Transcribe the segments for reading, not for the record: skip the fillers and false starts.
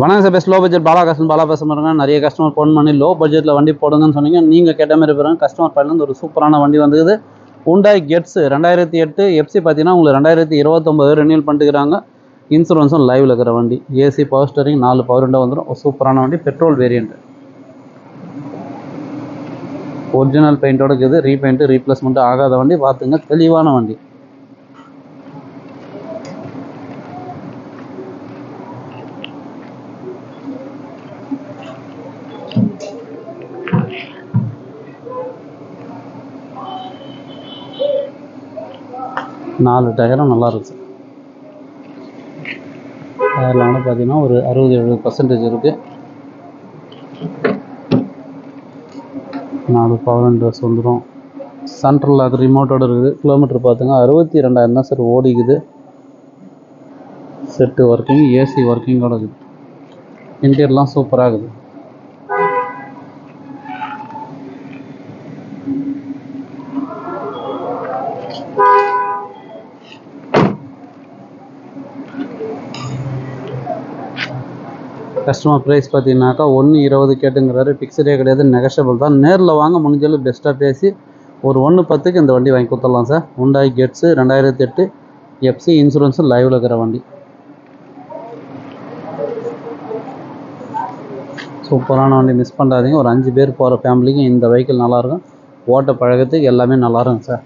வணக்கம் sir, best low budget Bala பேச பாருங்க. நிறைய கஸ்டமர் ஃபோன் பண்ணி லோ பட்ஜெட்டில் வண்டி போடுங்கன்னு சொன்னீங்க. நீங்கள் கேட்ட மாதிரி பாருங்க, கஸ்டமர் பையிலேருந்து ஒரு சூப்பரான வண்டி வந்தது. Hyundai Getz 2008 எஃப்சி பார்த்தீங்கன்னா உங்களுக்கு 2029 ரெனியூல் பண்ணிட்டுக்கிறாங்க. இன்சூரன்ஸும் லைவில் இருக்கிற வண்டி. AC power steering 4 power window வந்துடும். ஒரு சூப்பரான வண்டி, பெட்ரோல் வேரியண்ட். ஒரிஜினல் பெயிண்டோட இருக்குது. ரீபெயிண்ட்டு ரீப்ளேஸ்மெண்ட்டு ஆகாத வண்டி. பார்த்துங்க, தெளிவான வண்டி. நாலு டயரும் நல்லா இருக்குது. டயரில் வந்து பார்த்தீங்கன்னா ஒரு 60-70% இருக்குது. 4 பவர் விண்டோஸ் வந்துடும். சென்ட்ரல் அது ரிமோட்டோடு இருக்குது. கிலோமீட்டர் பார்த்துங்க 62,000 தான் சார் ஓடிக்குது. செட்டு ஒர்க்கிங், ஏசி ஒர்க்கிங்கோட இருக்குது. இன்டீரியர்லாம் சூப்பராக இருக்குது. கஸ்டமர் ப்ரைஸ் பார்த்தீங்கன்னாக்கா 1.20 கேட்டுங்கிறாரு. ஃபிக்ஸடே கிடையாது, நெகஷியபிள் தான். நேரில் வாங்க, முடிஞ்சாலும் பெஸ்ட்டாக பேசி ஒரு 1.10க்கு இந்த வண்டி வாங்கி கொடுத்துடலாம் சார். Hyundai Getz 2008 எஃப்சி இன்சூரன்ஸும் லைவில் இருக்கிற வண்டி. சூப்பரான வண்டி, மிஸ் பண்ணாதீங்க. ஒரு 5 பேர் போகிற ஃபேமிலிக்கு இந்த வெஹிக்கிள் நல்லாயிருக்கும். ஓட்ட பழகத்துக்கு எல்லாமே நல்லாயிருக்கும் சார்.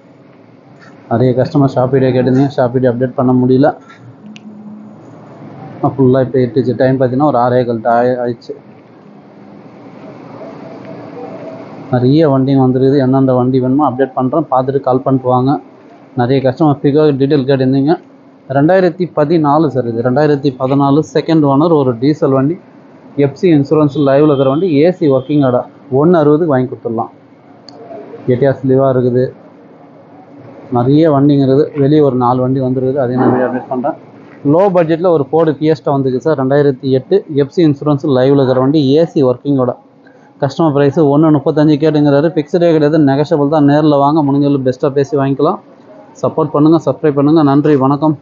நிறைய கஸ்டமர் ஷாப்பிடே கேட்டுருந்தீங்க. ஷாப்பிடே அப்டேட் பண்ண முடியல. ஃபுல்லாக இப்போ எட்டுச்சு. டைம் பார்த்தீங்கன்னா ஒரு 6:15 ஆயிடுச்சு. நிறைய வண்டிங்க வந்துருக்குது. எந்தெந்த வண்டி வேணுமோ அப்டேட் பண்ணுறேன், பார்த்துட்டு கால் பண்ணிட்டு வாங்க. நிறைய கஸ்டமர் ஃபிகர் டீட்டெயில் கேட்டிருந்தீங்க. 2014 சார் இது. 2014 செகண்ட் ஓனர், ஒரு டீசல் வண்டி. எஃப்சி இன்சூரன்ஸ் லைவில் இருக்கிற வண்டி. ஏசி ஒர்க்கிங்கோட 1.60க்கு வாங்கி கொடுத்துடலாம். எட்டியாஸ் லீவாக இருக்குது. நிறைய வண்டிங்கிறது. வெளியே ஒரு 4 வண்டி வந்துருக்குது. அதையும் நான் வீடியோ அப்டேட் பண்ணுறேன். லோ பட்ஜெட்டில் ஒரு Ford Fiesta வந்துருக்கு சார். 2008 எஃப்சி இன்சூரன்ஸ் லைவில் இருக்கிற வண்டி. ஏசி ஒர்க்கிங்கோட. கஸ்டமர் ப்ரைஸு 1.35 கேட்டுங்கிறாரு. ஃபிக்ஸடே கிடையாது, நெகஷியபிள் தான். நேரில் வாங்க, முடிஞ்சாலும் பெஸ்ட்டாக பேசி வாங்கிக்கலாம். சப்போர்ட் பண்ணுங்கள், சப்ஸ்கிரைப் பண்ணுங்கள். நன்றி, வணக்கம்.